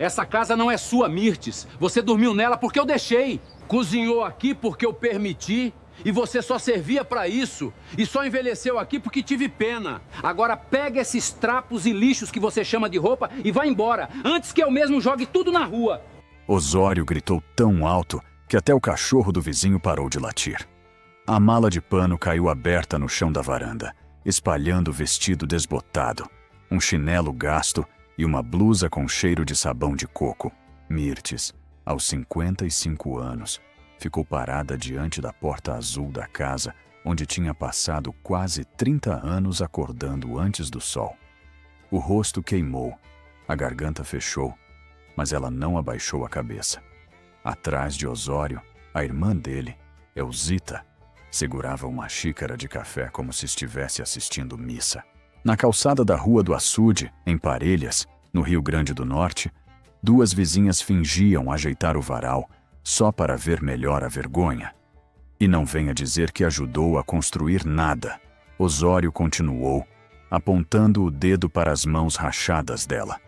Essa casa não é sua, Mirtes. Você dormiu nela porque eu deixei. Cozinhou aqui porque eu permiti. E você só servia pra isso. E só envelheceu aqui porque tive pena. Agora pega esses trapos e lixos que você chama de roupa e vai embora, antes que eu mesmo jogue tudo na rua. Osório gritou tão alto que até o cachorro do vizinho parou de latir. A mala de pano caiu aberta no chão da varanda, espalhando o vestido desbotado, um chinelo gasto e uma blusa com cheiro de sabão de coco. Mirtes, aos 55 anos, ficou parada diante da porta azul da casa, onde tinha passado quase 30 anos acordando antes do sol. O rosto queimou, a garganta fechou, mas ela não abaixou a cabeça. Atrás de Osório, a irmã dele, Elzita, segurava uma xícara de café como se estivesse assistindo missa. Na calçada da Rua do Açude, em Parelhas, no Rio Grande do Norte, duas vizinhas fingiam ajeitar o varal só para ver melhor a vergonha. E não venha dizer que ajudou a construir nada. Osório continuou, apontando o dedo para as mãos rachadas dela.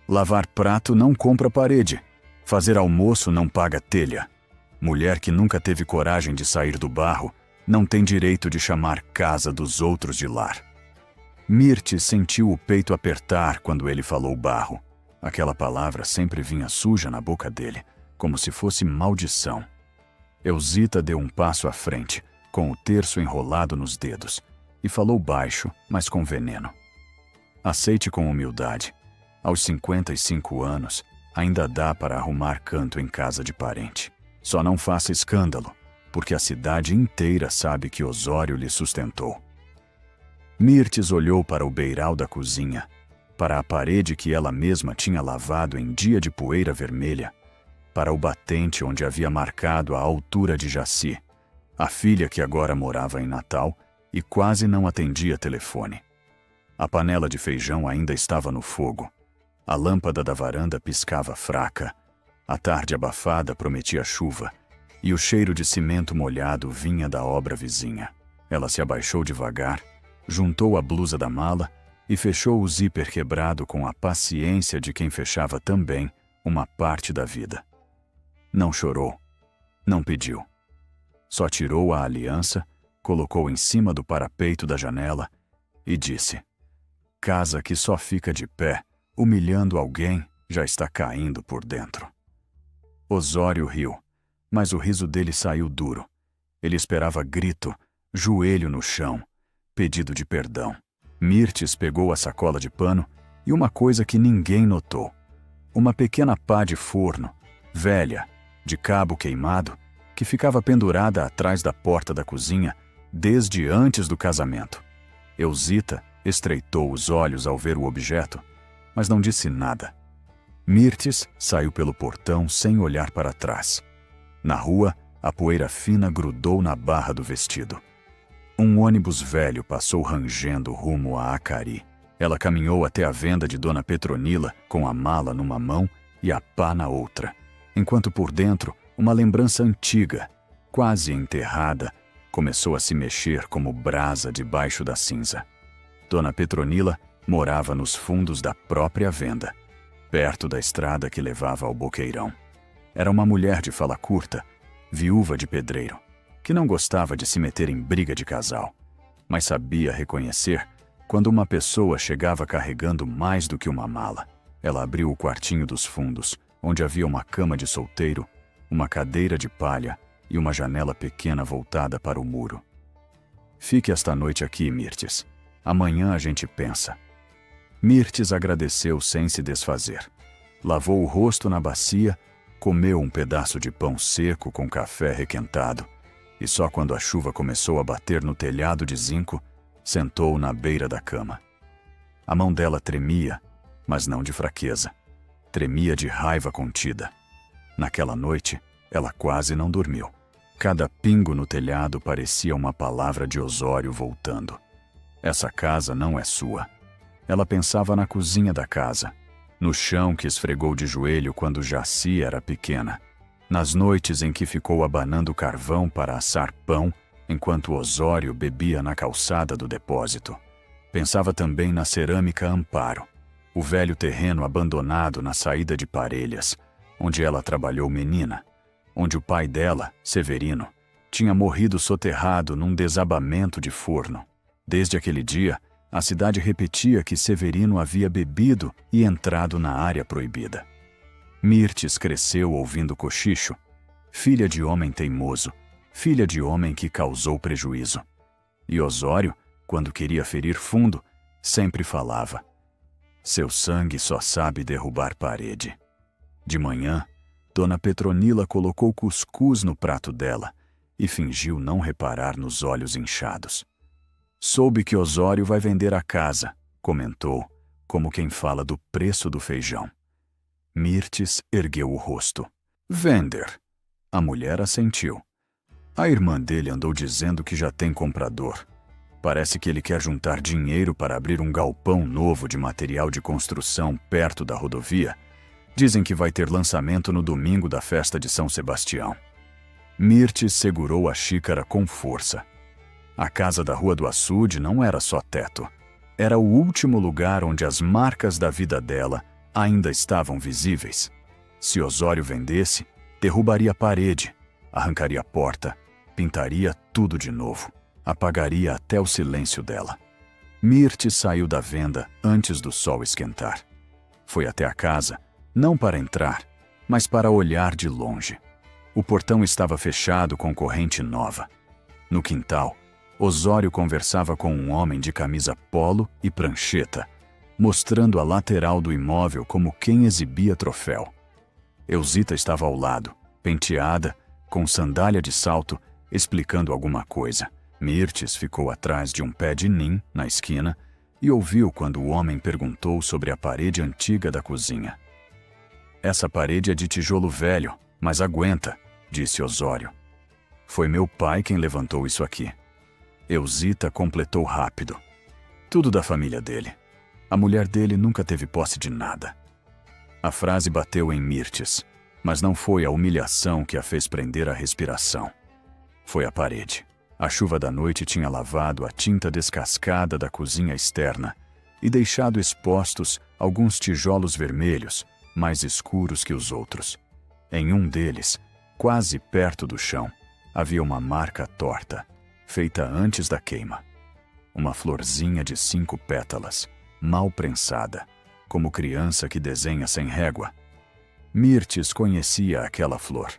Lavar prato não compra parede. Fazer almoço não paga telha. Mulher que nunca teve coragem de sair do barro não tem direito de chamar casa dos outros de lar. Mirtes sentiu o peito apertar quando ele falou barro. Aquela palavra sempre vinha suja na boca dele, como se fosse maldição. Elzita deu um passo à frente, com o terço enrolado nos dedos, e falou baixo, mas com veneno. Aceite com humildade. Aos 55 anos, ainda dá para arrumar canto em casa de parente. Só não faça escândalo, porque a cidade inteira sabe que Osório lhe sustentou. Mirtes olhou para o beiral da cozinha, para a parede que ela mesma tinha lavado em dia de poeira vermelha, para o batente onde havia marcado a altura de Jaci, a filha que agora morava em Natal e quase não atendia telefone. A panela de feijão ainda estava no fogo. A lâmpada da varanda piscava fraca. A tarde abafada prometia chuva, e o cheiro de cimento molhado vinha da obra vizinha. Ela se abaixou devagar, juntou a blusa da mala e fechou o zíper quebrado com a paciência de quem fechava também uma parte da vida. Não chorou, não pediu. Só tirou a aliança, colocou em cima do parapeito da janela e disse: casa que só fica de pé, humilhando alguém, já está caindo por dentro. Osório riu, mas o riso dele saiu duro. Ele esperava grito, joelho no chão, pedido de perdão. Mirtes pegou a sacola de pano e uma coisa que ninguém notou. Uma pequena pá de forno, velha, de cabo queimado, que ficava pendurada atrás da porta da cozinha desde antes do casamento. Elzita estreitou os olhos ao ver o objeto, mas não disse nada. Mirtes saiu pelo portão sem olhar para trás. Na rua, a poeira fina grudou na barra do vestido. Um ônibus velho passou rangendo rumo a Acari. Ela caminhou até a venda de Dona Petronila com a mala numa mão e a pá na outra, enquanto por dentro uma lembrança antiga, quase enterrada, começou a se mexer como brasa debaixo da cinza. Dona Petronila morava nos fundos da própria venda, perto da estrada que levava ao boqueirão. Era uma mulher de fala curta, viúva de pedreiro, que não gostava de se meter em briga de casal, mas sabia reconhecer quando uma pessoa chegava carregando mais do que uma mala. Ela abriu o quartinho dos fundos, onde havia uma cama de solteiro, uma cadeira de palha e uma janela pequena voltada para o muro. Fique esta noite aqui, Mirtes. Amanhã a gente pensa. Mirtes agradeceu sem se desfazer. Lavou o rosto na bacia, comeu um pedaço de pão seco com café requentado, e só quando a chuva começou a bater no telhado de zinco, sentou na beira da cama. A mão dela tremia, mas não de fraqueza. Tremia de raiva contida. Naquela noite, ela quase não dormiu. Cada pingo no telhado parecia uma palavra de Osório voltando. Essa casa não é sua. Ela pensava na cozinha da casa, no chão que esfregou de joelho quando Jaci era pequena, nas noites em que ficou abanando carvão para assar pão enquanto Osório bebia na calçada do depósito. Pensava também na cerâmica Amparo, o velho terreno abandonado na saída de Parelhas, onde ela trabalhou menina, onde o pai dela, Severino, tinha morrido soterrado num desabamento de forno. Desde aquele dia, a cidade repetia que Severino havia bebido e entrado na área proibida. Mirtes cresceu ouvindo cochicho, filha de homem teimoso, filha de homem que causou prejuízo. E Osório, quando queria ferir fundo, sempre falava: seu sangue só sabe derrubar parede. De manhã, Dona Petronila colocou cuscuz no prato dela e fingiu não reparar nos olhos inchados. Soube que Osório vai vender a casa, comentou, como quem fala do preço do feijão. Mirtes ergueu o rosto. Vender. A mulher assentiu. A irmã dele andou dizendo que já tem comprador. Parece que ele quer juntar dinheiro para abrir um galpão novo de material de construção perto da rodovia. Dizem que vai ter lançamento no domingo da festa de São Sebastião. Mirtes segurou a xícara com força. A casa da Rua do Açude não era só teto. Era o último lugar onde as marcas da vida dela ainda estavam visíveis. Se Osório vendesse, derrubaria a parede, arrancaria a porta, pintaria tudo de novo, apagaria até o silêncio dela. Mirtes saiu da venda antes do sol esquentar. Foi até a casa, não para entrar, mas para olhar de longe. O portão estava fechado com corrente nova. No quintal, Osório conversava com um homem de camisa polo e prancheta, mostrando a lateral do imóvel como quem exibia troféu. Eusita estava ao lado, penteada, com sandália de salto, explicando alguma coisa. Mirtes ficou atrás de um pé de nim, na esquina, e ouviu quando o homem perguntou sobre a parede antiga da cozinha. Essa parede é de tijolo velho, mas aguenta, disse Osório. Foi meu pai quem levantou isso aqui. Eusita completou rápido. Tudo da família dele. A mulher dele nunca teve posse de nada. A frase bateu em Mirtes, mas não foi a humilhação que a fez prender a respiração. Foi a parede. A chuva da noite tinha lavado a tinta descascada da cozinha externa e deixado expostos alguns tijolos vermelhos, mais escuros que os outros. Em um deles, quase perto do chão, havia uma marca torta, feita antes da queima. Uma florzinha de 5 pétalas, mal prensada, como criança que desenha sem régua. Mirtes conhecia aquela flor.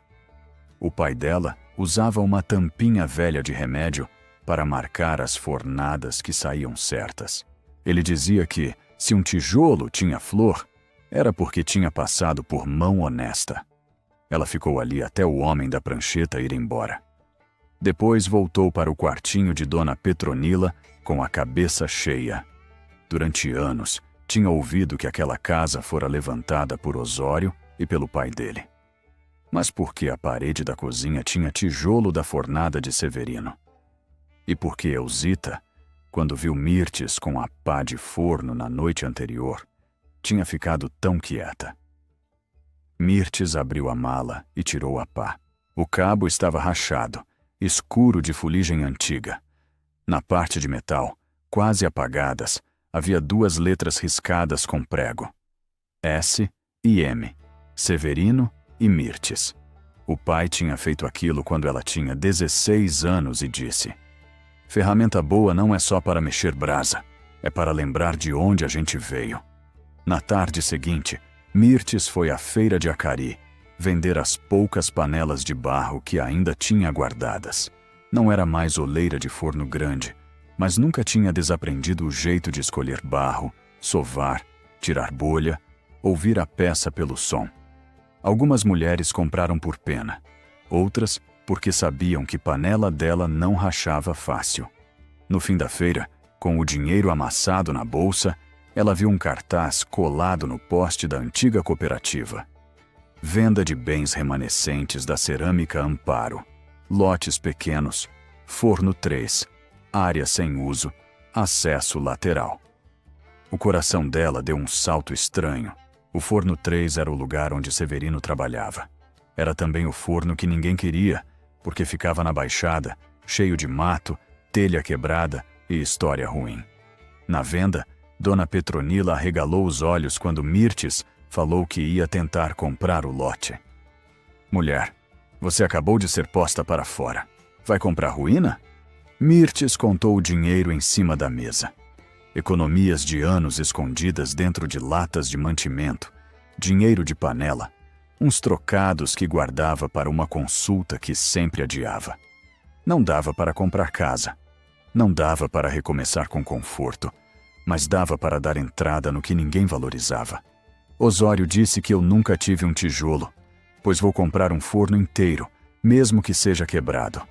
O pai dela usava uma tampinha velha de remédio para marcar as fornadas que saíam certas. Ele dizia que, se um tijolo tinha flor, era porque tinha passado por mão honesta. Ela ficou ali até o homem da prancheta ir embora. Depois voltou para o quartinho de Dona Petronila com a cabeça cheia. Durante anos, tinha ouvido que aquela casa fora levantada por Osório e pelo pai dele. Mas por que a parede da cozinha tinha tijolo da fornada de Severino? E por que Eusita, quando viu Mirtes com a pá de forno na noite anterior, tinha ficado tão quieta? Mirtes abriu a mala e tirou a pá. O cabo estava rachado, escuro de fuligem antiga. Na parte de metal, quase apagadas, havia 2 letras riscadas com prego. S e M. Severino e Mirtes. O pai tinha feito aquilo quando ela tinha 16 anos e disse: ferramenta boa não é só para mexer brasa, é para lembrar de onde a gente veio. Na tarde seguinte, Mirtes foi à feira de Acari vender as poucas panelas de barro que ainda tinha guardadas. Não era mais oleira de forno grande, mas nunca tinha desaprendido o jeito de escolher barro, sovar, tirar bolha, ouvir a peça pelo som. Algumas mulheres compraram por pena, outras porque sabiam que panela dela não rachava fácil. No fim da feira, com o dinheiro amassado na bolsa, ela viu um cartaz colado no poste da antiga cooperativa. Venda de bens remanescentes da cerâmica Amparo, lotes pequenos, forno 3, área sem uso, acesso lateral. O coração dela deu um salto estranho. O forno 3 era o lugar onde Severino trabalhava. Era também o forno que ninguém queria, porque ficava na baixada, cheio de mato, telha quebrada e história ruim. Na venda, Dona Petronila arregalou os olhos quando Mirtes falou que ia tentar comprar o lote. Mulher, você acabou de ser posta para fora. Vai comprar ruína? Mirtes contou o dinheiro em cima da mesa. Economias de anos escondidas dentro de latas de mantimento, dinheiro de panela, uns trocados que guardava para uma consulta que sempre adiava. Não dava para comprar casa. Não dava para recomeçar com conforto, mas dava para dar entrada no que ninguém valorizava. Osório disse que eu nunca tive um tijolo, pois vou comprar um forno inteiro, mesmo que seja quebrado.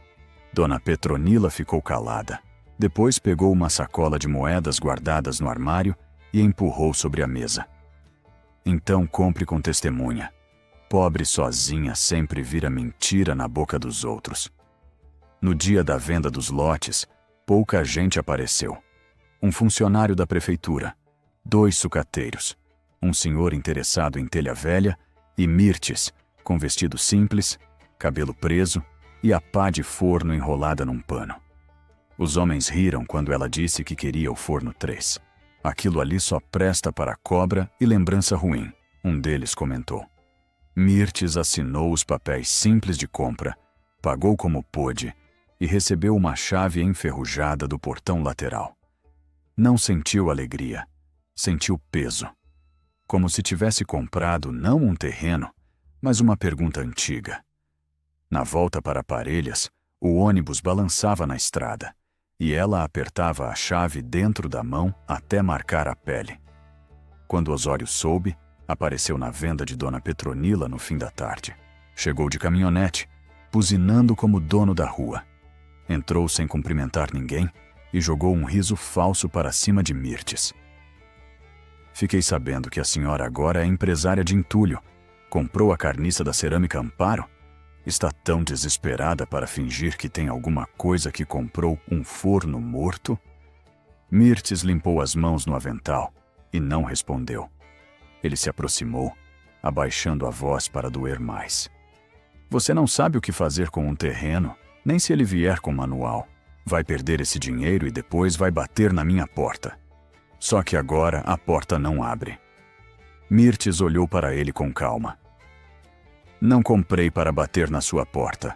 Dona Petronila ficou calada. Depois pegou uma sacola de moedas guardadas no armário e empurrou sobre a mesa. Então compre com testemunha. Pobre sozinha sempre vira mentira na boca dos outros. No dia da venda dos lotes, pouca gente apareceu. Um funcionário da prefeitura, 2 sucateiros, um senhor interessado em telha velha e Mirtes, com vestido simples, cabelo preso e a pá de forno enrolada num pano. Os homens riram quando ela disse que queria o forno 3. Aquilo ali só presta para cobra e lembrança ruim, um deles comentou. Mirtes assinou os papéis simples de compra, pagou como pôde e recebeu uma chave enferrujada do portão lateral. Não sentiu alegria, sentiu peso. Como se tivesse comprado não um terreno, mas uma pergunta antiga. Na volta para Parelhas, o ônibus balançava na estrada e ela apertava a chave dentro da mão até marcar a pele. Quando Osório soube, apareceu na venda de Dona Petronila no fim da tarde. Chegou de caminhonete, buzinando como dono da rua. Entrou sem cumprimentar ninguém e jogou um riso falso para cima de Mirtes. Fiquei sabendo que a senhora agora é empresária de entulho. Comprou a carniça da cerâmica Amparo? Está tão desesperada para fingir que tem alguma coisa que comprou um forno morto? Mirtes limpou as mãos no avental e não respondeu. Ele se aproximou, abaixando a voz para doer mais. Você não sabe o que fazer com um terreno, nem se ele vier com manual. Vai perder esse dinheiro e depois vai bater na minha porta. Só que agora a porta não abre. Mirtes olhou para ele com calma. Não comprei para bater na sua porta.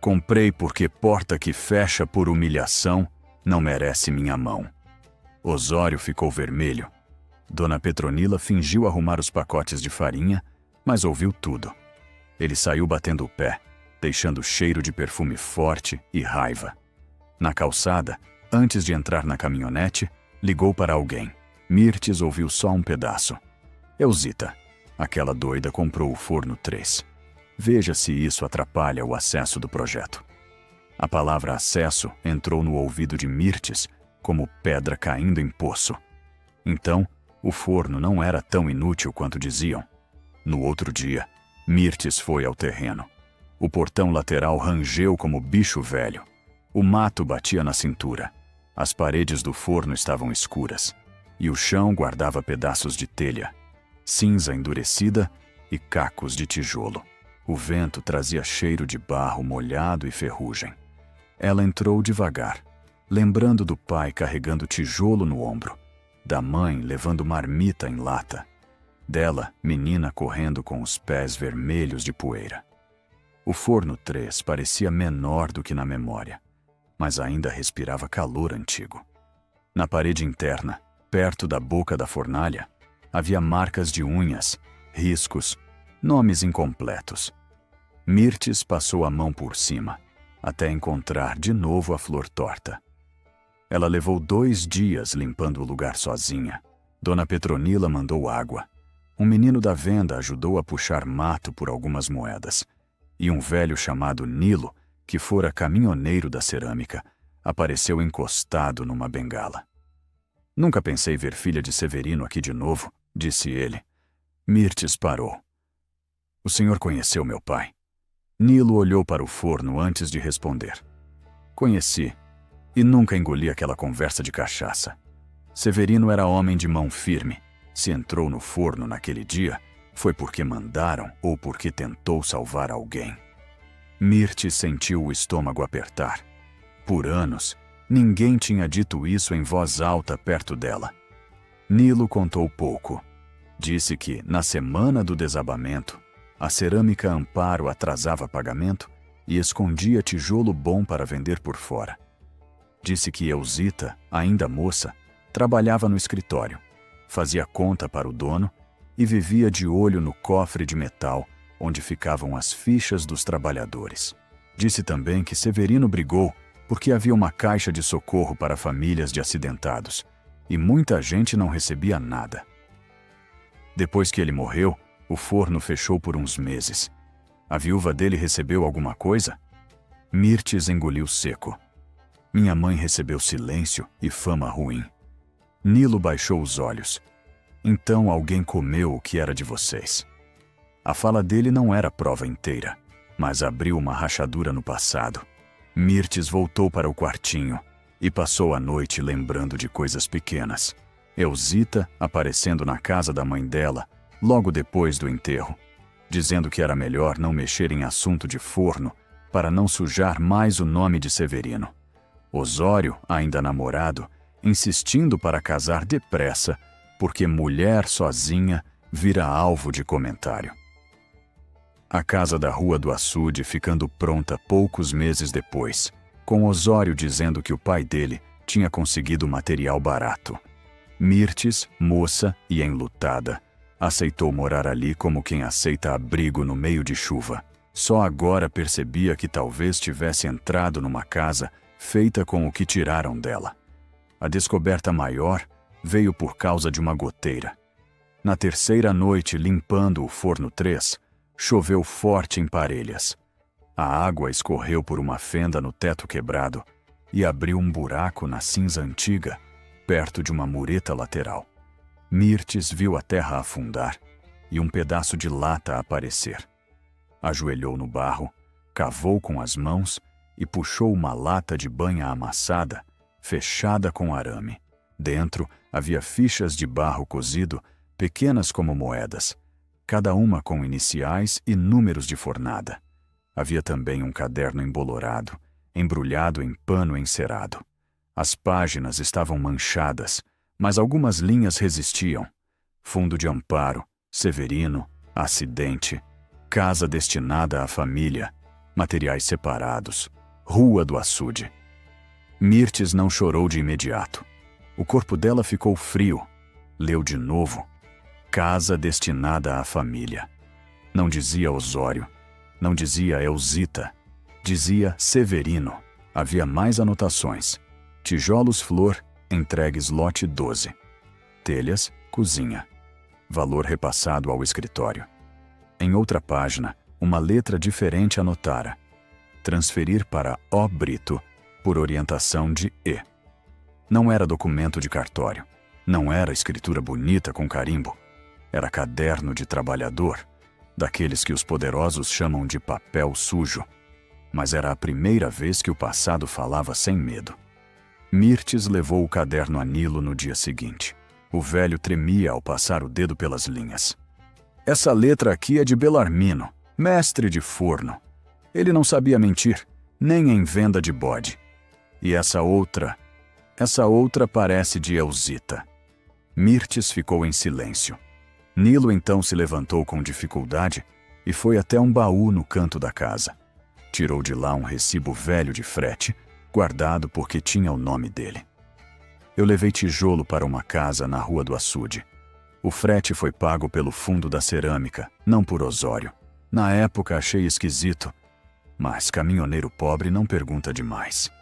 Comprei porque porta que fecha por humilhação não merece minha mão. Osório ficou vermelho. Dona Petronila fingiu arrumar os pacotes de farinha, mas ouviu tudo. Ele saiu batendo o pé, deixando cheiro de perfume forte e raiva. Na calçada, antes de entrar na caminhonete, ligou para alguém. Mirtes ouviu só um pedaço. Eusita, aquela doida comprou o forno 3. Veja se isso atrapalha o acesso do projeto. A palavra acesso entrou no ouvido de Mirtes como pedra caindo em poço. Então, o forno não era tão inútil quanto diziam. No outro dia, Mirtes foi ao terreno. O portão lateral rangeu como bicho velho. O mato batia na cintura. As paredes do forno estavam escuras. E o chão guardava pedaços de telha, cinza endurecida e cacos de tijolo. O vento trazia cheiro de barro molhado e ferrugem. Ela entrou devagar, lembrando do pai carregando tijolo no ombro, da mãe levando marmita em lata, dela, menina correndo com os pés vermelhos de poeira. O forno 3 parecia menor do que na memória, mas ainda respirava calor antigo. Na parede interna, perto da boca da fornalha, havia marcas de unhas, riscos, nomes incompletos. Mirtes passou a mão por cima, até encontrar de novo a flor torta. Ela levou 2 dias limpando o lugar sozinha. Dona Petronila mandou água. Um menino da venda ajudou a puxar mato por algumas moedas. E um velho chamado Nilo, que fora caminhoneiro da cerâmica, apareceu encostado numa bengala. Nunca pensei ver filha de Severino aqui de novo, disse ele. Mirtes parou. O senhor conheceu meu pai? Nilo olhou para o forno antes de responder. Conheci, e nunca engoli aquela conversa de cachaça. Severino era homem de mão firme. Se entrou no forno naquele dia, foi porque mandaram ou porque tentou salvar alguém. Mirtes sentiu o estômago apertar. Por anos, ninguém tinha dito isso em voz alta perto dela. Nilo contou pouco. Disse que, na semana do desabamento, a cerâmica Amparo atrasava pagamento e escondia tijolo bom para vender por fora. Disse que Elzita, ainda moça, trabalhava no escritório, fazia conta para o dono e vivia de olho no cofre de metal onde ficavam as fichas dos trabalhadores. Disse também que Severino brigou porque havia uma caixa de socorro para famílias de acidentados e muita gente não recebia nada. Depois que ele morreu, o forno fechou por uns meses. A viúva dele recebeu alguma coisa? Mirtes engoliu seco. Minha mãe recebeu silêncio e fama ruim. Nilo baixou os olhos. Então alguém comeu o que era de vocês. A fala dele não era prova inteira, mas abriu uma rachadura no passado. Mirtes voltou para o quartinho e passou a noite lembrando de coisas pequenas. Elzita aparecendo na casa da mãe dela, logo depois do enterro, dizendo que era melhor não mexer em assunto de forno para não sujar mais o nome de Severino. Osório, ainda namorado, insistindo para casar depressa, porque mulher sozinha vira alvo de comentário. A casa da Rua do Açude ficando pronta poucos meses depois, com Osório dizendo que o pai dele tinha conseguido material barato. Mirtes, moça e enlutada, aceitou morar ali como quem aceita abrigo no meio de chuva. Só agora percebia que talvez tivesse entrado numa casa feita com o que tiraram dela. A descoberta maior veio por causa de uma goteira. Na terceira noite, limpando o forno 3, choveu forte em Parelhas. A água escorreu por uma fenda no teto quebrado e abriu um buraco na cinza antiga, perto de uma mureta lateral. Mirtes viu a terra afundar e um pedaço de lata aparecer. Ajoelhou no barro, cavou com as mãos e puxou uma lata de banha amassada, fechada com arame. Dentro havia fichas de barro cozido, pequenas como moedas, cada uma com iniciais e números de fornada. Havia também um caderno embolorado, embrulhado em pano encerado. As páginas estavam manchadas, mas algumas linhas resistiam. Fundo de amparo, Severino, acidente, casa destinada à família, materiais separados, Rua do Açude. Mirtes não chorou de imediato. O corpo dela ficou frio. Leu de novo. Casa destinada à família. Não dizia Osório, não dizia Elzita, dizia Severino. Havia mais anotações. Tijolos flor, entregues lote 12. Telhas, cozinha. Valor repassado ao escritório. Em outra página, uma letra diferente anotara: transferir para O. Brito, por orientação de E. Não era documento de cartório. Não era escritura bonita com carimbo. Era caderno de trabalhador, daqueles que os poderosos chamam de papel sujo. Mas era a primeira vez que o passado falava sem medo. Mirtes levou o caderno a Nilo no dia seguinte. O velho tremia ao passar o dedo pelas linhas. Essa letra aqui é de Belarmino, mestre de forno. Ele não sabia mentir, nem em venda de bode. E essa outra parece de Elzita. Mirtes ficou em silêncio. Nilo então se levantou com dificuldade e foi até um baú no canto da casa. Tirou de lá um recibo velho de frete, guardado porque tinha o nome dele. Eu levei tijolo para uma casa na Rua do Açude. O frete foi pago pelo fundo da cerâmica, não por Osório. Na época achei esquisito, mas caminhoneiro pobre não pergunta demais.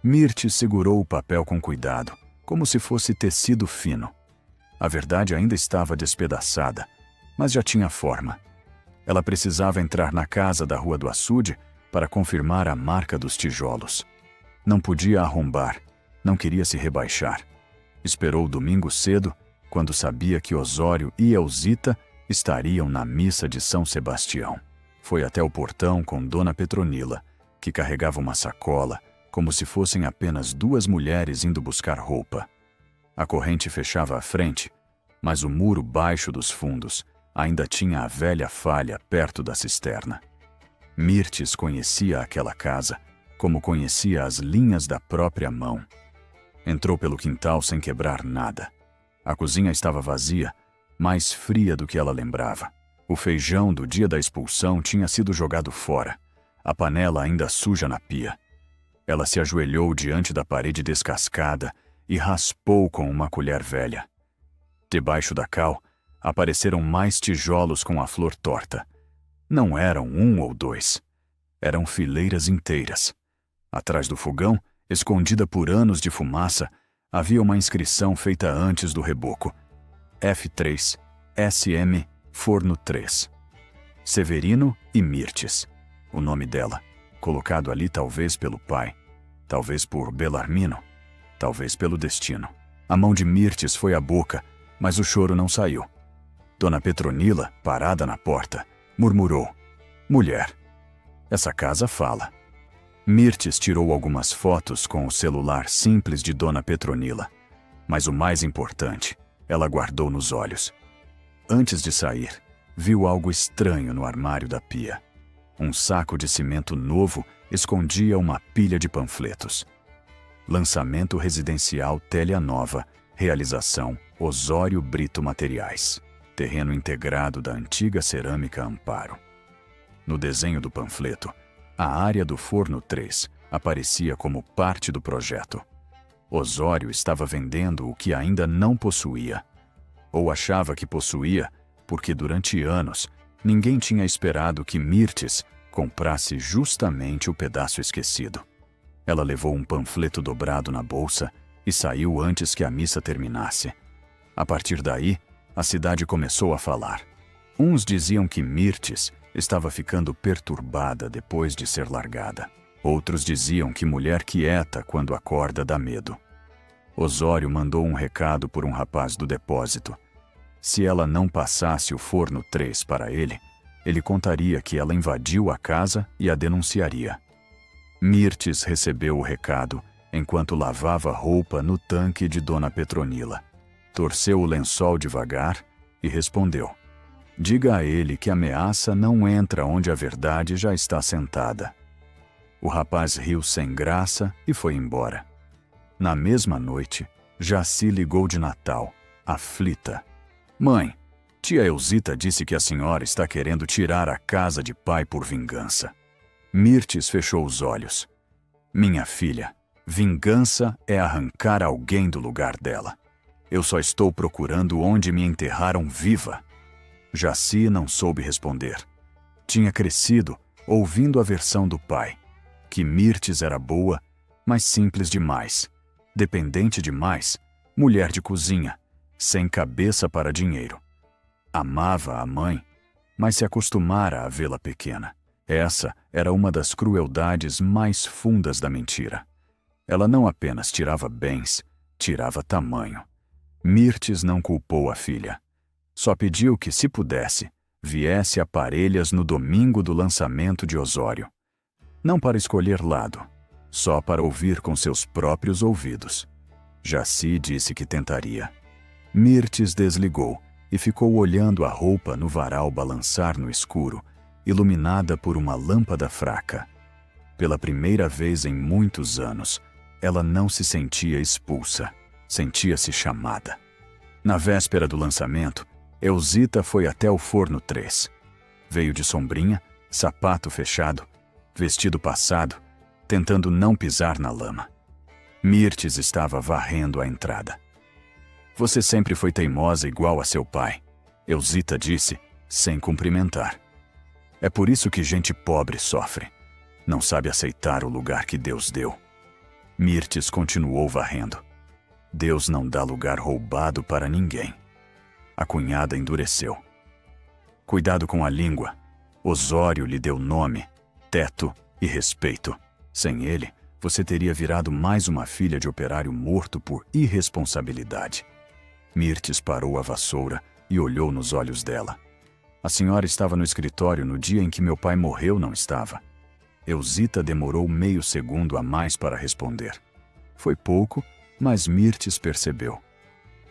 Mirtes segurou o papel com cuidado, como se fosse tecido fino. A verdade ainda estava despedaçada, mas já tinha forma. Ela precisava entrar na casa da Rua do Açude para confirmar a marca dos tijolos. Não podia arrombar, não queria se rebaixar. Esperou o domingo cedo, quando sabia que Osório e Elzita estariam na missa de São Sebastião. Foi até o portão com Dona Petronila, que carregava uma sacola, como se fossem apenas duas mulheres indo buscar roupa. A corrente fechava a frente, mas o muro baixo dos fundos ainda tinha a velha falha perto da cisterna. Mirtes conhecia aquela casa, como conhecia as linhas da própria mão. Entrou pelo quintal sem quebrar nada. A cozinha estava vazia, mais fria do que ela lembrava. O feijão do dia da expulsão tinha sido jogado fora, a panela ainda suja na pia. Ela se ajoelhou diante da parede descascada e raspou com uma colher velha. Debaixo da cal, apareceram mais tijolos com a flor torta. Não eram 1 ou 2. Eram fileiras inteiras. Atrás do fogão, escondida por anos de fumaça, havia uma inscrição feita antes do reboco. F3, SM, Forno 3. Severino e Mirtes. O nome dela, colocado ali talvez pelo pai, talvez por Belarmino, talvez pelo destino. A mão de Mirtes foi à boca, mas o choro não saiu. Dona Petronila, parada na porta, murmurou: "Mulher, essa casa fala." Mirtes tirou algumas fotos com o celular simples de Dona Petronila, mas o mais importante, ela guardou nos olhos. Antes de sair, viu algo estranho no armário da pia. Um saco de cimento novo escondia uma pilha de panfletos. Lançamento residencial Télia Nova, realização Osório Brito Materiais, terreno integrado da antiga cerâmica Amparo. No desenho do panfleto, a área do Forno 3 aparecia como parte do projeto. Osório estava vendendo o que ainda não possuía, ou achava que possuía, porque durante anos ninguém tinha esperado que Mirtes comprasse justamente o pedaço esquecido. Ela levou um panfleto dobrado na bolsa e saiu antes que a missa terminasse. A partir daí, a cidade começou a falar. Uns diziam que Mirtes estava ficando perturbada depois de ser largada. Outros diziam que mulher quieta quando acorda dá medo. Osório mandou um recado por um rapaz do depósito. Se ela não passasse o Forno 3 para ele, ele contaria que ela invadiu a casa e a denunciaria. Mirtes recebeu o recado enquanto lavava roupa no tanque de Dona Petronila. Torceu o lençol devagar e respondeu: "Diga a ele que a ameaça não entra onde a verdade já está sentada." O rapaz riu sem graça e foi embora. Na mesma noite, Jaci ligou de Natal, aflita. "Mãe, tia Elzita disse que a senhora está querendo tirar a casa de pai por vingança." Mirtes fechou os olhos. "Minha filha, vingança é arrancar alguém do lugar dela. Eu só estou procurando onde me enterraram viva." Jaci não soube responder. Tinha crescido ouvindo a versão do pai, que Mirtes era boa, mas simples demais, dependente demais, mulher de cozinha, sem cabeça para dinheiro. Amava a mãe, mas se acostumara a vê-la pequena. Essa era uma das crueldades mais fundas da mentira. Ela não apenas tirava bens, tirava tamanho. Mirtes não culpou a filha. Só pediu que, se pudesse, viesse a Parelhas no domingo do lançamento de Osório. Não para escolher lado, só para ouvir com seus próprios ouvidos. Jaci disse que tentaria. Mirtes desligou e ficou olhando a roupa no varal balançar no escuro, iluminada por uma lâmpada fraca. Pela primeira vez em muitos anos, ela não se sentia expulsa, sentia-se chamada. Na véspera do lançamento, Elzita foi até o Forno 3. Veio de sombrinha, sapato fechado, vestido passado, tentando não pisar na lama. Mirtes estava varrendo a entrada. "Você sempre foi teimosa igual a seu pai", Elzita disse, sem cumprimentar. "É por isso que gente pobre sofre. Não sabe aceitar o lugar que Deus deu." Mirtes continuou varrendo. Deus não dá lugar roubado para ninguém. A cunhada endureceu. "Cuidado com a língua. Osório lhe deu nome, teto e respeito. Sem ele, você teria virado mais uma filha de operário morto por irresponsabilidade." Mirtes parou a vassoura e olhou nos olhos dela. "A senhora estava no escritório no dia em que meu pai morreu, não estava?" Elzita demorou meio segundo a mais para responder. Foi pouco, mas Mirtes percebeu.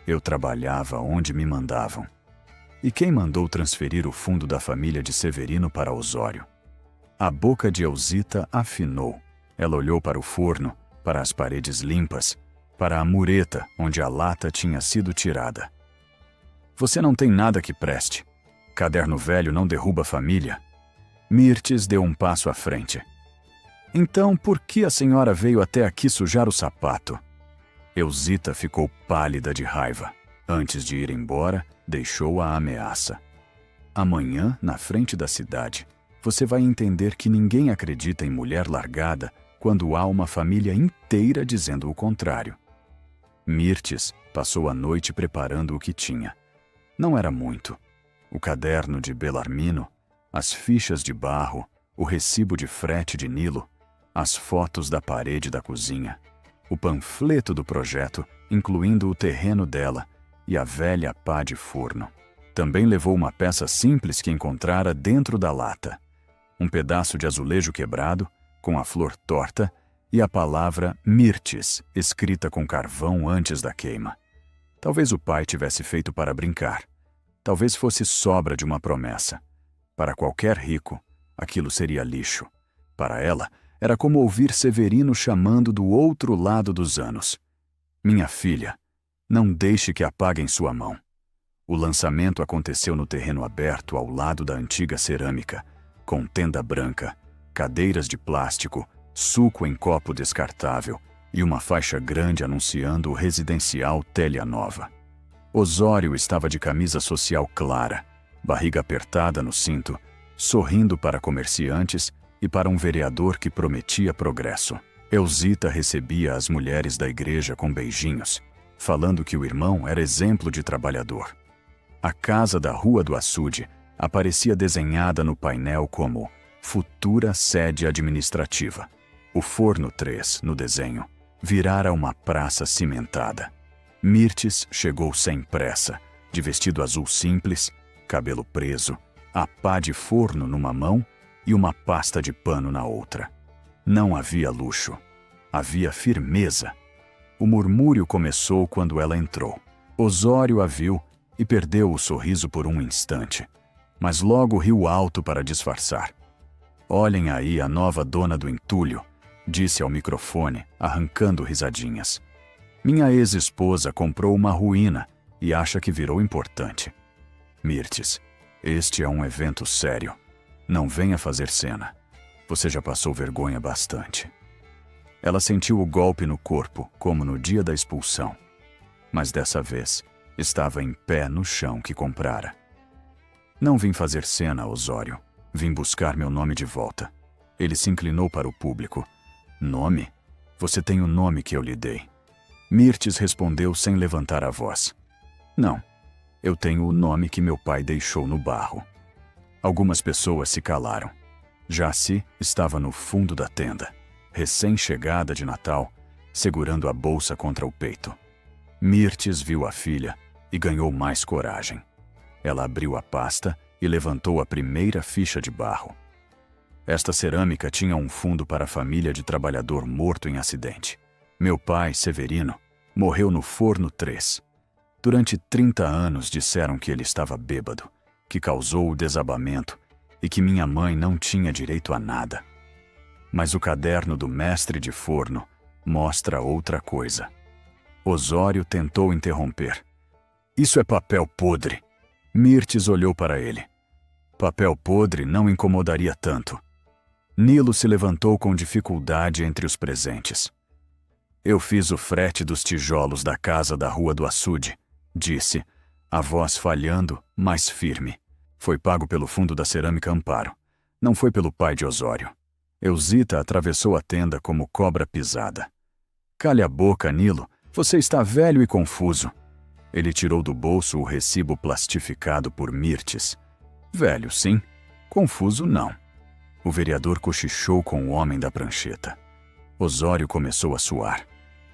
"Eu trabalhava onde me mandavam." "E quem mandou transferir o fundo da família de Severino para Osório?" A boca de Elzita afinou. Ela olhou para o forno, para as paredes limpas. para a mureta onde a lata tinha sido tirada. Você não tem nada que preste. Caderno velho não derruba a família. Mirtes deu um passo à frente. Então, por que a senhora veio até aqui sujar o sapato? Elzita ficou pálida de raiva. Antes de ir embora, deixou a ameaça. Amanhã, na frente da cidade, você vai entender que ninguém acredita em mulher largada quando há uma família inteira dizendo o contrário. Mirtes passou a noite preparando o que tinha. Não era muito. O caderno de Belarmino, as fichas de barro, o recibo de frete de Nilo, as fotos da parede da cozinha, o panfleto do projeto, incluindo o terreno dela, e a velha pá de forno. Também levou uma peça simples que encontrara dentro da lata. Um pedaço de azulejo quebrado, com a flor torta, e a palavra Mirtes, escrita com carvão antes da queima. Talvez o pai tivesse feito para brincar. Talvez fosse sobra de uma promessa. Para qualquer rico, aquilo seria lixo. Para ela, era como ouvir Severino chamando do outro lado dos anos. Minha filha, não deixe que apaguem sua mão. O lançamento aconteceu no terreno aberto ao lado da antiga cerâmica, com tenda branca, cadeiras de plástico, suco em copo descartável e uma faixa grande anunciando o residencial Télia Nova. Osório estava de camisa social clara, barriga apertada no cinto, sorrindo para comerciantes e para um vereador que prometia progresso. Elzita recebia as mulheres da igreja com beijinhos, falando que o irmão era exemplo de trabalhador. A casa da Rua do Açude aparecia desenhada no painel como futura sede administrativa. O Forno 3, no desenho, virara uma praça cimentada. Mirtes chegou sem pressa, de vestido azul simples, cabelo preso, a pá de forno numa mão e uma pasta de pano na outra. Não havia luxo. Havia firmeza. O murmúrio começou quando ela entrou. Osório a viu e perdeu o sorriso por um instante, mas logo riu alto para disfarçar. Olhem aí a nova dona do entulho, disse ao microfone, arrancando risadinhas. Minha ex-esposa comprou uma ruína e acha que virou importante. Mirtes, este é um evento sério. Não venha fazer cena. Você já passou vergonha bastante. Ela sentiu o golpe no corpo, como no dia da expulsão. Mas dessa vez, estava em pé no chão que comprara. Não vim fazer cena, Osório. Vim buscar meu nome de volta. Ele se inclinou para o público. Nome? Você tem o nome que eu lhe dei. Mirtes respondeu sem levantar a voz. Não, eu tenho o nome que meu pai deixou no barro. Algumas pessoas se calaram. Jaci estava no fundo da tenda, recém-chegada de Natal, segurando a bolsa contra o peito. Mirtes viu a filha e ganhou mais coragem. Ela abriu a pasta e levantou a primeira ficha de barro. Esta cerâmica tinha um fundo para a família de trabalhador morto em acidente. Meu pai, Severino, morreu no Forno 3. Durante 30 anos disseram que ele estava bêbado, que causou o desabamento e que minha mãe não tinha direito a nada. Mas o caderno do mestre de forno mostra outra coisa. Osório tentou interromper. Isso é papel podre. Mirtes olhou para ele. Papel podre não incomodaria tanto. Nilo se levantou com dificuldade entre os presentes. Eu fiz o frete dos tijolos da casa da Rua do Açude, disse, a voz falhando, mas firme. Foi pago pelo fundo da cerâmica Amparo. Não foi pelo pai de Osório. Elzita atravessou a tenda como cobra pisada. Cale a boca, Nilo. Você está velho e confuso. Ele tirou do bolso o recibo plastificado por Mirtes. Velho, sim. Confuso, não. O vereador cochichou com o homem da prancheta. Osório começou a suar.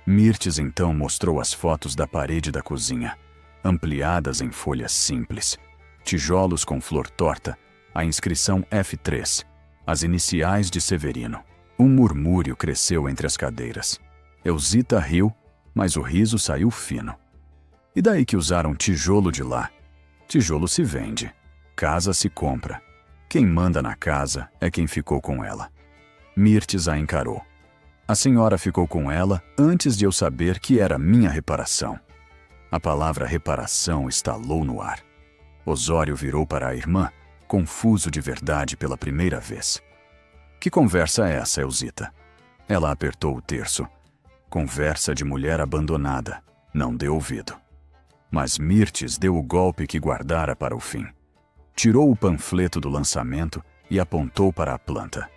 Mirtes então mostrou as fotos da parede da cozinha, ampliadas em folhas simples. Tijolos com flor torta, a inscrição F3, as iniciais de Severino. Um murmúrio cresceu entre as cadeiras. Elzita riu, mas o riso saiu fino. E daí que usaram tijolo de lá? Tijolo se vende, casa se compra. Quem manda na casa é quem ficou com ela. Mirtes a encarou. A senhora ficou com ela antes de eu saber que era minha reparação. A palavra reparação estalou no ar. Osório virou para a irmã, confuso de verdade pela primeira vez. Que conversa é essa, Elzita? Ela apertou o terço. Conversa de mulher abandonada. Não deu ouvido. Mas Mirtes deu o golpe que guardara para o fim. Tirou o panfleto do lançamento e apontou para a planta.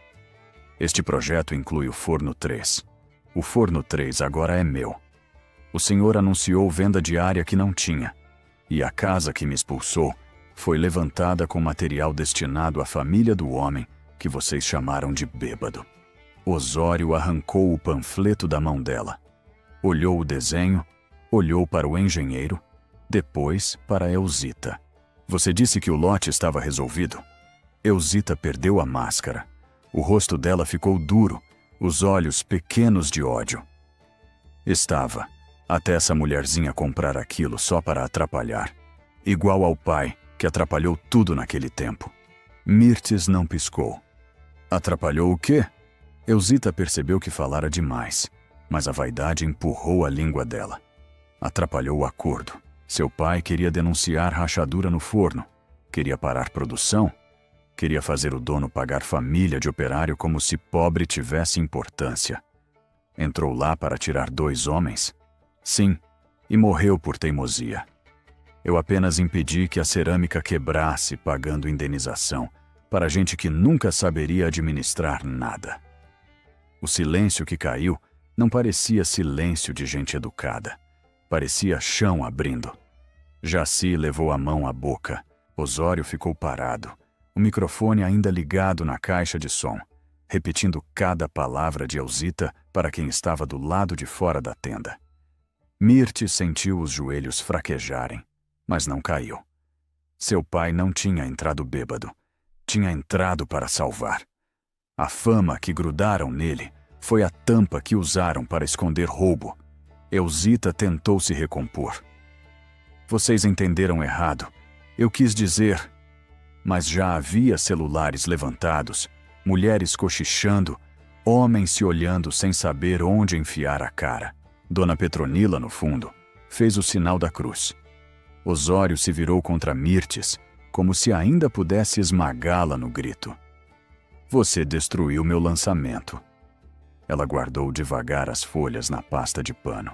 Este projeto inclui o Forno 3. O Forno 3 agora é meu. O senhor anunciou venda de área que não tinha. E a casa que me expulsou foi levantada com material destinado à família do homem que vocês chamaram de bêbado. Osório arrancou o panfleto da mão dela. Olhou o desenho, olhou para o engenheiro, depois para Elzita. Você disse que o lote estava resolvido? Elzita perdeu a máscara. O rosto dela ficou duro, os olhos pequenos de ódio. Estava, até essa mulherzinha comprar aquilo só para atrapalhar. Igual ao pai, que atrapalhou tudo naquele tempo. Mirtes não piscou. Atrapalhou o quê? Elzita percebeu que falara demais, mas a vaidade empurrou a língua dela. Atrapalhou o acordo. Seu pai queria denunciar rachadura no forno. Queria parar produção. Queria fazer o dono pagar família de operário como se pobre tivesse importância. Entrou lá para tirar 2 homens? Sim, e morreu por teimosia. Eu apenas impedi que a cerâmica quebrasse pagando indenização para gente que nunca saberia administrar nada. O silêncio que caiu não parecia silêncio de gente educada. Parecia chão abrindo. Jaci levou a mão à boca. Osório ficou parado, o microfone ainda ligado na caixa de som, repetindo cada palavra de Elzita para quem estava do lado de fora da tenda. Mirtes sentiu os joelhos fraquejarem, mas não caiu. Seu pai não tinha entrado bêbado. Tinha entrado para salvar. A fama que grudaram nele foi a tampa que usaram para esconder roubo. Elzita tentou se recompor. Vocês entenderam errado. Eu quis dizer... Mas já havia celulares levantados, mulheres cochichando, homens se olhando sem saber onde enfiar a cara. Dona Petronila, no fundo, fez o sinal da cruz. Osório se virou contra Mirtes, como se ainda pudesse esmagá-la no grito. Você destruiu meu lançamento. Ela guardou devagar as folhas na pasta de pano.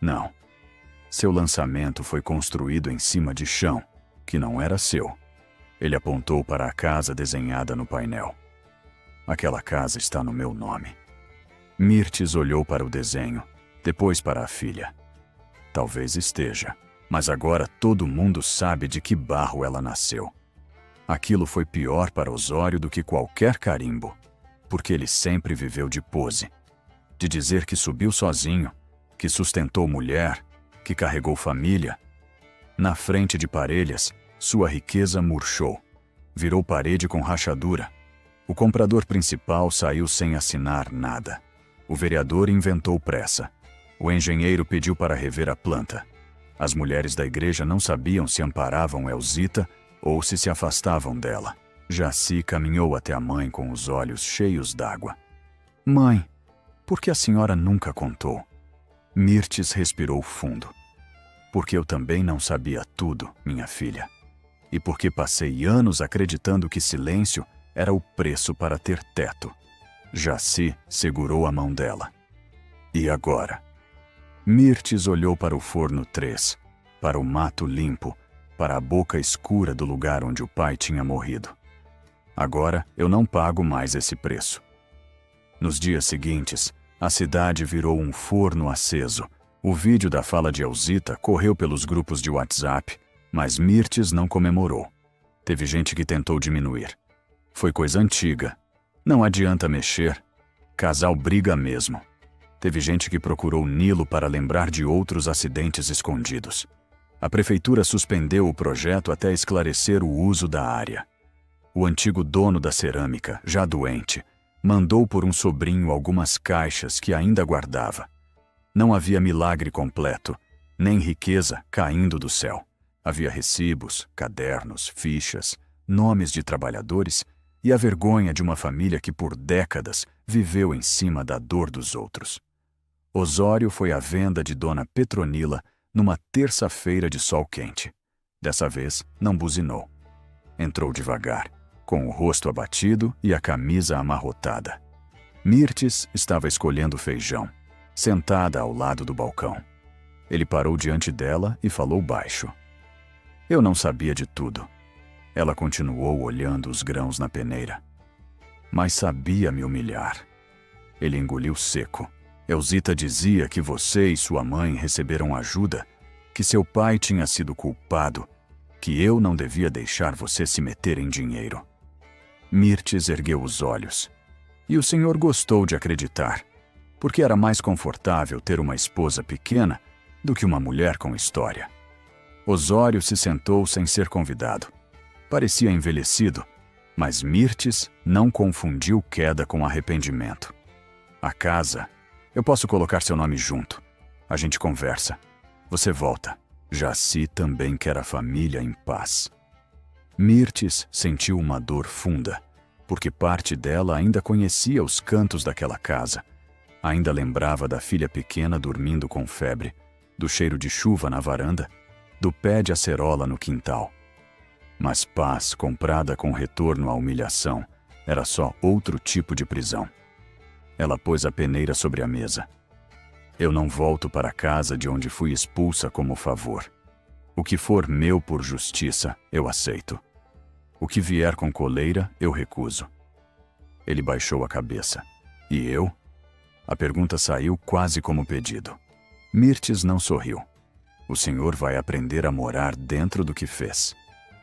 Não. Seu lançamento foi construído em cima de chão, que não era seu. Ele apontou para a casa desenhada no painel. Aquela casa está no meu nome. Mirtes olhou para o desenho, depois para a filha. Talvez esteja, mas agora todo mundo sabe de que barro ela nasceu. Aquilo foi pior para Osório do que qualquer carimbo, porque ele sempre viveu de pose, de dizer que subiu sozinho, que sustentou mulher, que carregou família. Na frente de Parelhas, sua riqueza murchou, virou parede com rachadura. O comprador principal saiu sem assinar nada. O vereador inventou pressa. O engenheiro pediu para rever a planta. As mulheres da igreja não sabiam se amparavam Elzita ou se afastavam dela. Jaci caminhou até a mãe com os olhos cheios d'água. Mãe, por que a senhora nunca contou? Mirtes respirou fundo. Porque eu também não sabia tudo, minha filha. E porque passei anos acreditando que silêncio era o preço para ter teto. Jaci segurou a mão dela. E agora? Mirtes olhou para o forno 3, para o mato limpo, para a boca escura do lugar onde o pai tinha morrido. Agora eu não pago mais esse preço. Nos dias seguintes, a cidade virou um forno aceso. O vídeo da fala de Elzita correu pelos grupos de WhatsApp, mas Mirtes não comemorou. Teve gente que tentou diminuir. Foi coisa antiga. Não adianta mexer. Casal briga mesmo. Teve gente que procurou Nilo para lembrar de outros acidentes escondidos. A prefeitura suspendeu o projeto até esclarecer o uso da área. O antigo dono da cerâmica, já doente, mandou por um sobrinho algumas caixas que ainda guardava. Não havia milagre completo, nem riqueza caindo do céu. Havia recibos, cadernos, fichas, nomes de trabalhadores e a vergonha de uma família que por décadas viveu em cima da dor dos outros. Osório foi à venda de Dona Petronila numa terça-feira de sol quente. Dessa vez, não buzinou. Entrou devagar, com o rosto abatido e a camisa amarrotada. Mirtes estava escolhendo feijão, sentada ao lado do balcão. Ele parou diante dela e falou baixo. Eu não sabia de tudo. Ela continuou olhando os grãos na peneira. Mas sabia me humilhar. Ele engoliu seco. Elzita dizia que você e sua mãe receberam ajuda, que seu pai tinha sido culpado, que eu não devia deixar você se meter em dinheiro. Mirtes ergueu os olhos. E o senhor gostou de acreditar, porque era mais confortável ter uma esposa pequena do que uma mulher com história. Osório se sentou sem ser convidado. Parecia envelhecido, mas Mirtes não confundiu queda com arrependimento. A casa, eu posso colocar seu nome junto. A gente conversa. Você volta. Jaci também quer a família em paz. Mirtes sentiu uma dor funda, porque parte dela ainda conhecia os cantos daquela casa. Ainda lembrava da filha pequena dormindo com febre, do cheiro de chuva na varanda, do pé de acerola no quintal. Mas paz comprada com retorno à humilhação era só outro tipo de prisão. Ela pôs a peneira sobre a mesa. Eu não volto para a casa de onde fui expulsa como favor. O que for meu por justiça, eu aceito. O que vier com coleira, eu recuso. Ele baixou a cabeça. E eu? A pergunta saiu quase como pedido. Mirtes não sorriu. O senhor vai aprender a morar dentro do que fez.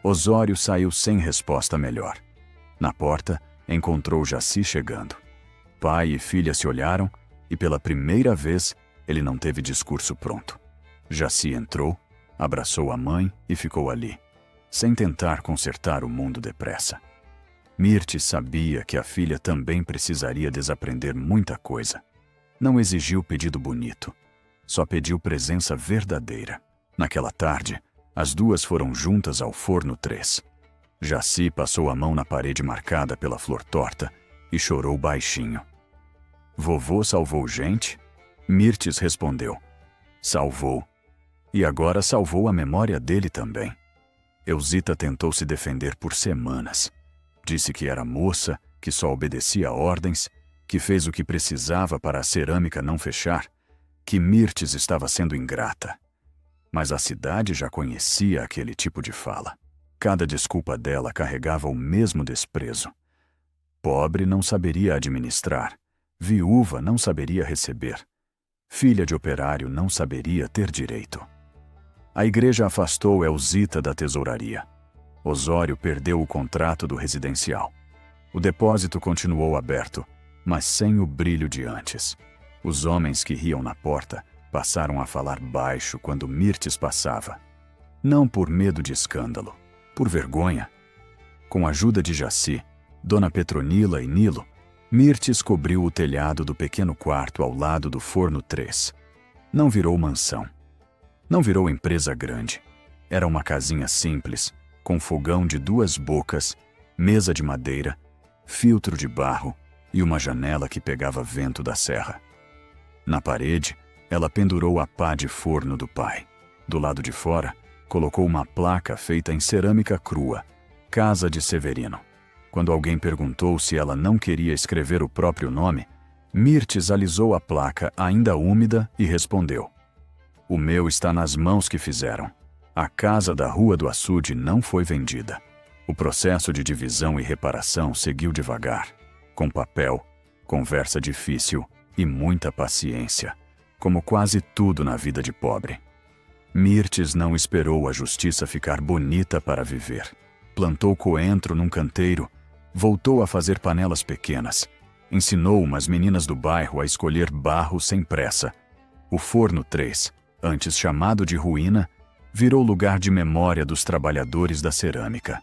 Osório saiu sem resposta melhor. Na porta, encontrou Jaci chegando. Pai e filha se olharam e pela primeira vez ele não teve discurso pronto. Jaci entrou, abraçou a mãe e ficou ali, sem tentar consertar o mundo depressa. Mirtes sabia que a filha também precisaria desaprender muita coisa. Não exigiu pedido bonito, só pediu presença verdadeira. Naquela tarde, as duas foram juntas ao forno 3. Jaci passou a mão na parede marcada pela flor torta e chorou baixinho. Vovô salvou gente? Mirtes respondeu. Salvou. E agora salvou a memória dele também. Elzita tentou se defender por semanas. Disse que era moça, que só obedecia ordens, que fez o que precisava para a cerâmica não fechar, que Mirtes estava sendo ingrata. Mas a cidade já conhecia aquele tipo de fala. Cada desculpa dela carregava o mesmo desprezo. Pobre não saberia administrar. Viúva não saberia receber. Filha de operário não saberia ter direito. A igreja afastou Elzita da tesouraria. Osório perdeu o contrato do residencial. O depósito continuou aberto, mas sem o brilho de antes. Os homens que riam na porta passaram a falar baixo quando Mirtes passava. Não por medo de escândalo, por vergonha. Com a ajuda de Jaci, Dona Petronila e Nilo, Mirtes cobriu o telhado do pequeno quarto ao lado do forno 3. Não virou mansão. Não virou empresa grande. Era uma casinha simples, com fogão de 2 bocas, mesa de madeira, filtro de barro e uma janela que pegava vento da serra. Na parede, ela pendurou a pá de forno do pai. Do lado de fora, colocou uma placa feita em cerâmica crua, Casa de Severino. Quando alguém perguntou se ela não queria escrever o próprio nome, Mirtes alisou a placa ainda úmida e respondeu. O meu está nas mãos que fizeram. A casa da Rua do Açude não foi vendida. O processo de divisão e reparação seguiu devagar, com papel, conversa difícil e muita paciência, como quase tudo na vida de pobre. Mirtes não esperou a justiça ficar bonita para viver. Plantou coentro num canteiro, voltou a fazer panelas pequenas, ensinou umas meninas do bairro a escolher barro sem pressa. O forno 3, antes chamado de ruína, virou lugar de memória dos trabalhadores da cerâmica.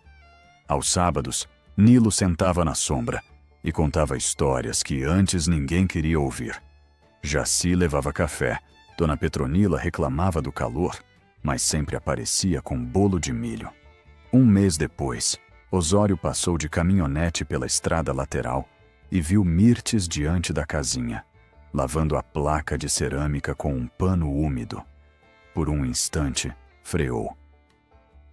Aos sábados, Nilo sentava na sombra e contava histórias que antes ninguém queria ouvir. Jaci levava café, Dona Petronila reclamava do calor, mas sempre aparecia com bolo de milho. Um mês depois, Osório passou de caminhonete pela estrada lateral e viu Mirtes diante da casinha, lavando a placa de cerâmica com um pano úmido. Por um instante, freou.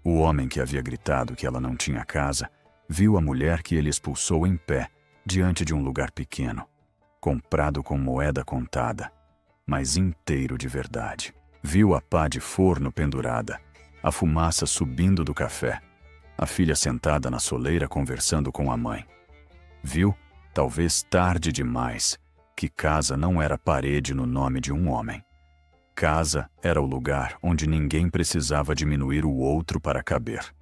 O homem que havia gritado que ela não tinha casa viu a mulher que ele expulsou em pé, diante de um lugar pequeno, comprado com moeda contada, mas inteiro de verdade. Viu a pá de forno pendurada, a fumaça subindo do café, a filha sentada na soleira conversando com a mãe. Viu, talvez tarde demais, que casa não era parede no nome de um homem. Casa era o lugar onde ninguém precisava diminuir o outro para caber.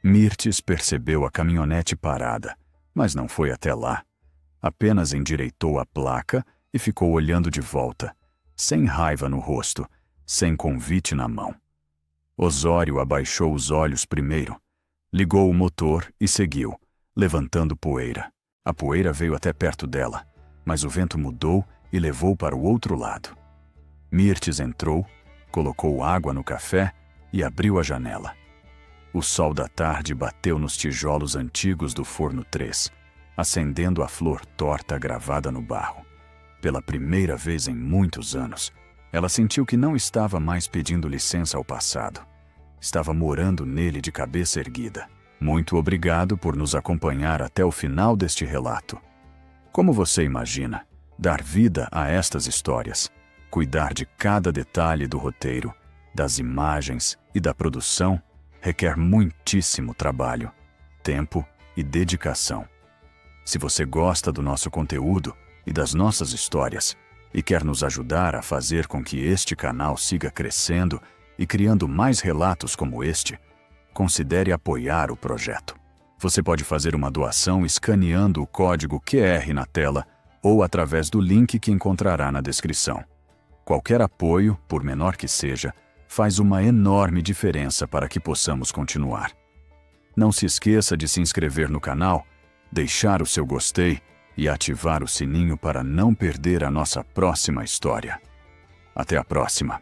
Mirtes percebeu a caminhonete parada, mas não foi até lá. Apenas endireitou a placa e ficou olhando de volta, sem raiva no rosto, sem convite na mão. Osório abaixou os olhos primeiro, ligou o motor e seguiu, levantando poeira. A poeira veio até perto dela, mas o vento mudou e levou para o outro lado. Mirtes entrou, colocou água no café e abriu a janela. O sol da tarde bateu nos tijolos antigos do forno 3, acendendo a flor torta gravada no barro. Pela primeira vez em muitos anos, ela sentiu que não estava mais pedindo licença ao passado. Estava morando nele de cabeça erguida. Muito obrigado por nos acompanhar até o final deste relato. Como você imagina, dar vida a estas histórias, cuidar de cada detalhe do roteiro, das imagens e da produção, requer muitíssimo trabalho, tempo e dedicação. Se você gosta do nosso conteúdo e das nossas histórias e quer nos ajudar a fazer com que este canal siga crescendo e criando mais relatos como este, considere apoiar o projeto. Você pode fazer uma doação escaneando o código QR na tela ou através do link que encontrará na descrição. Qualquer apoio, por menor que seja, faz uma enorme diferença para que possamos continuar. Não se esqueça de se inscrever no canal, deixar o seu gostei e ativar o sininho para não perder a nossa próxima história. Até a próxima!